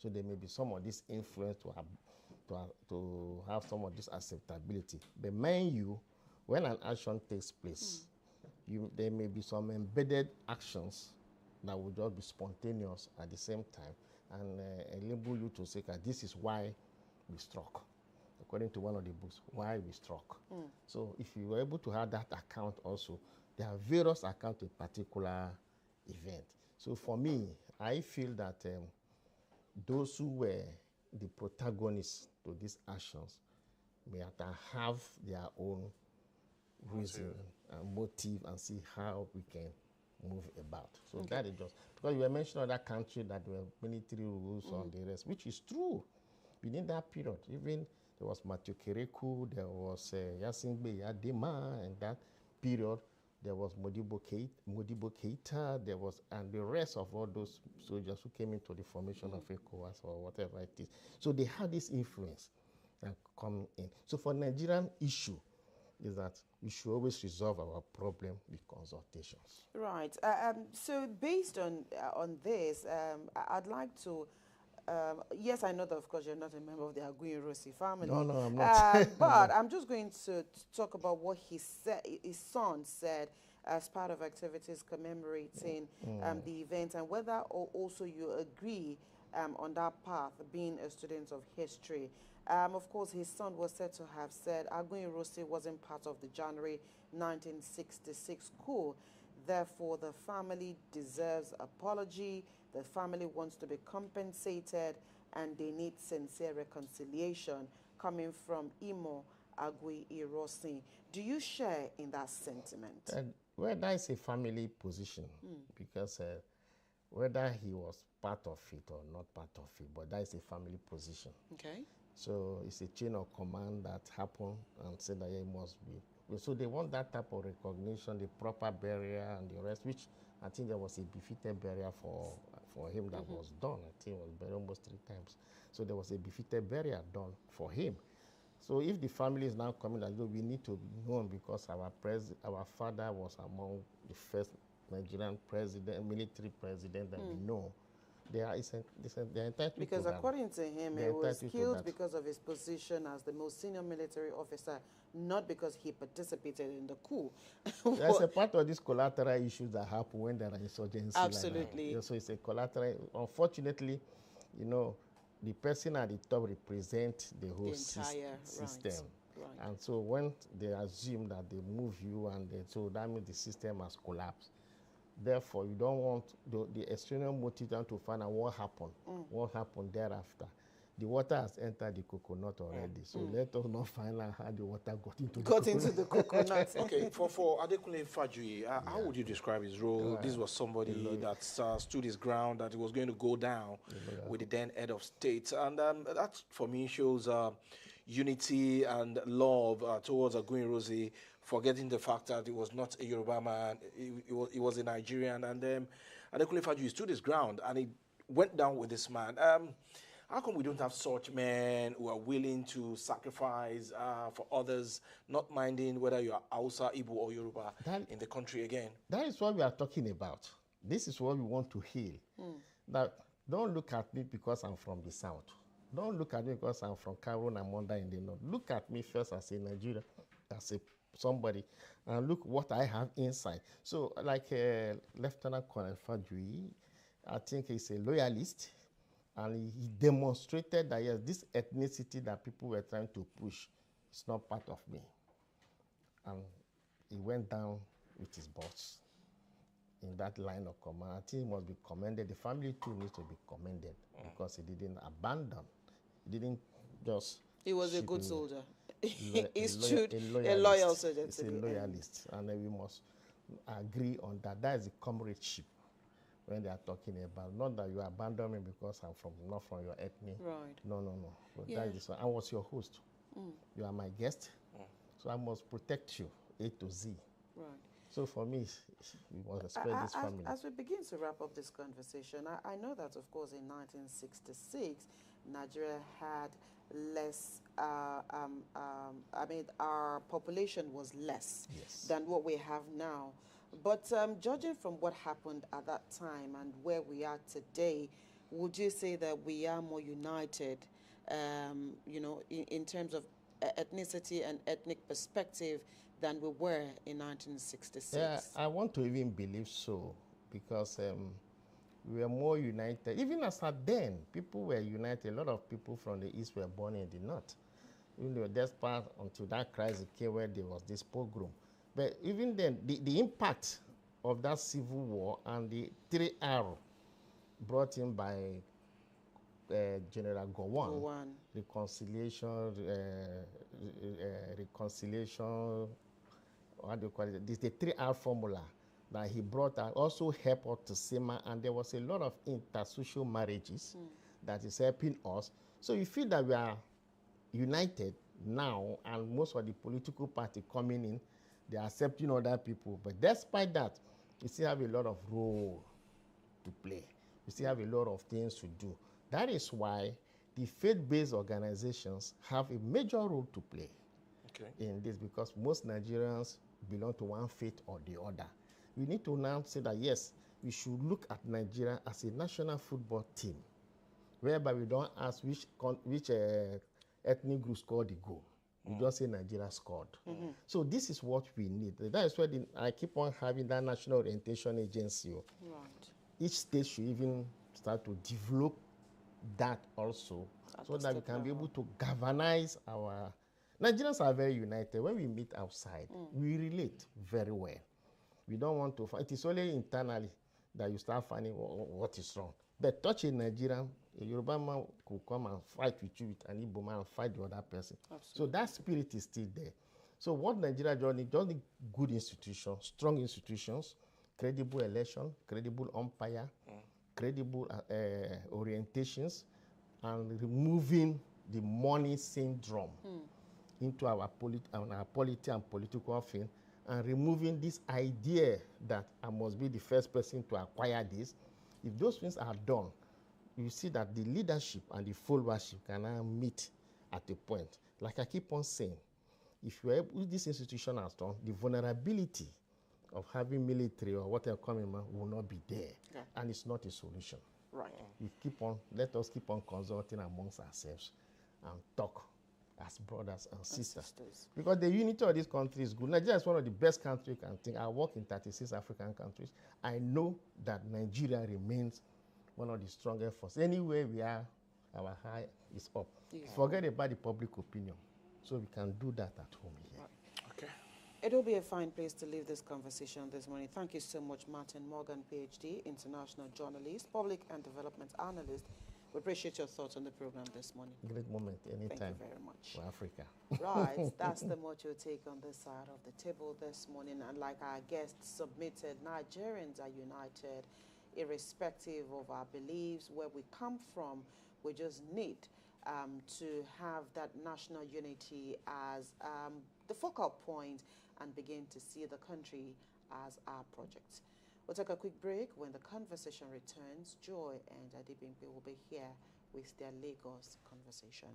So there may be some of this influence to have some of this acceptability. But mind you, when an action takes place, there may be some embedded actions that will just be spontaneous at the same time and enable you to say, this is why we struck. According to one of the books, why we struck. So if you were able to have that account also, there are various accounts of a particular event. So for me, I feel that those who were the protagonists to these actions may have their own reason and motive and see how we can move about. So that is just, because you were mentioning other countries that were military rules on the rest, which is true. Within that period, even there was Matthew Kereku, there was Yasingbe Yadema, and that period, there was Modibo Keita, there was, and the rest of all those soldiers who came into the formation of ECOWAS or whatever it is. So they had this influence that come in. So for Nigerian issue, is that we should always resolve our problem with consultations. Right. So based on this, I'd like to. Yes, I know that, of course, you're not a member of the Aguiyi-Ironsi family. No, I'm not. But I'm just going to talk about what his son said as part of activities commemorating the event, and whether also you agree on that path, being a student of history. Of course, his son was said to have said Aguiyi-Ironsi wasn't part of the January 1966 coup. Therefore, the family deserves apology, the family wants to be compensated, and they need sincere reconciliation coming from Imo Aguiyi-Ironsi. Do you share in that sentiment? Well, that is a family position, because whether he was part of it or not part of it, but that is a family position. Okay. So it's a chain of command that happened and said that it must be. So they want that type of recognition, the proper burial and the rest, which I think there was a befitted burial for him that was done. I think it was buried almost 3 times. So there was a befitted burial done for him. So if the family is now coming, that we need to be known because our father was among the first Nigerian president, military president that we know. They're entitled because to according to him, he was killed because of his position as the most senior military officer, not because he participated in the coup. There's a part of these collateral issues that happen when there are insurgencies. Absolutely. Like so it's a collateral. Unfortunately, you know, the person at the top represents the whole system. Right. And so when they assume that they move you, so that means the system has collapsed. Therefore, you don't want the external motive to find out what happened thereafter. The water has entered the coconut already, so let us not find out how the water got into the coconut. Okay, for Adekunle Fajuyi, how would you describe his role? This was somebody that stood his ground, that he was going to go down with the then head of state, and that for me shows unity and love towards Aguiyi-Ironsi, forgetting the fact that he was not a Yoruba man, he was a Nigerian, and Adekunle Fajuyi stood his ground and he went down with this man. How come we don't have such men who are willing to sacrifice for others, not minding whether you are Hausa, Igbo, or Yoruba in the country again? That is what we are talking about. This is what we want to heal. That don't look at me because I'm from the south. Don't look at me because I'm from Cameroon and Monda in the north. Look at me first as a Nigerian, as somebody, and look what I have inside. So, like Lieutenant Colonel Fajuyi, I think he's a loyalist. And he demonstrated that, yes, this ethnicity that people were trying to push is not part of me. And he went down with his boss in that line of command. I think he must be commended. The family too needs to be commended because he didn't abandon. He didn't just... He was a good soldier. A loyal soldier. He's a loyalist. And we must agree on that. That is the comradeship. When they are talking about, not that you abandon me because I'm not from your ethnic. Right. No. But that is, I was your host. You are my guest. So I must protect you, A to Z. Right. So for me, we must respect this family. As we begin to wrap up this conversation, I know that, of course, in 1966, Nigeria had less, our population was less than what we have now. But judging from what happened at that time and where we are today, would you say that we are more united, you know, in terms of ethnicity and ethnic perspective than we were in 1966? Yeah, I want to even believe so, because we were more united. Even as at then, people were united. A lot of people from the East were born in the North. You know, despite until that crisis came where there was this pogrom. But even then, the impact of that civil war and the 3R brought in by General Gowon, reconciliation, what do you call it? This the 3R formula that he brought out also helped us to simmer, and there was a lot of intersocial marriages that is helping us. So you feel that we are united now, and most of the political party coming in, they are accepting other people. But despite that, we still have a lot of role to play. We still have a lot of things to do. That is why the faith-based organizations have a major role to play in this, because most Nigerians belong to one faith or the other. We need to now say that, yes, we should look at Nigeria as a national football team, whereby we don't ask which ethnic group scored the goal. We just say Nigeria scored. So this is what we need. That is why I keep on having that national orientation agency. Right. Each state should even start to develop that also, so that we can be able to galvanize our... Nigerians are very united. When we meet outside, we relate very well. We don't want to fight. It is only internally that you start finding what is wrong. But touch a Nigerian, a Yoruba man could come and fight with you, with an Igbo man, and fight the other person. Absolutely. So that spirit is still there. So what Nigeria just need good institutions, strong institutions, credible election, credible umpire, credible orientations, and removing the money syndrome into our polity and political thing, and removing this idea that I must be the first person to acquire this. If those things are done, you see that the leadership and the followership can now meet at a point. Like I keep on saying, if this institution has done, the vulnerability of having military or whatever coming will not be there, and it's not a solution. Right. Let us keep on consulting amongst ourselves and talk as brothers and sisters. Because the unity of this country is good. Nigeria is one of the best countries you can think. I work in 36 African countries. I know that Nigeria remains one of the strongest forces. Anywhere we are, our high is up. Yeah. Forget about the public opinion. So we can do that at home here. Right. Okay. It will be a fine place to leave this conversation this morning. Thank you so much, Martin Morgan, PhD, international journalist, public and development analyst. We appreciate your thoughts on the program this morning. Great moment, anytime. Thank you very much. For Africa. Right, that's the motto take on this side of the table this morning. And like our guests submitted, Nigerians are united, irrespective of our beliefs, where we come from. We just need to have that national unity as the focal point and begin to see the country as our project. We'll take a quick break. When the conversation returns, Joy and Adibimpe will be here with their Lagos conversation.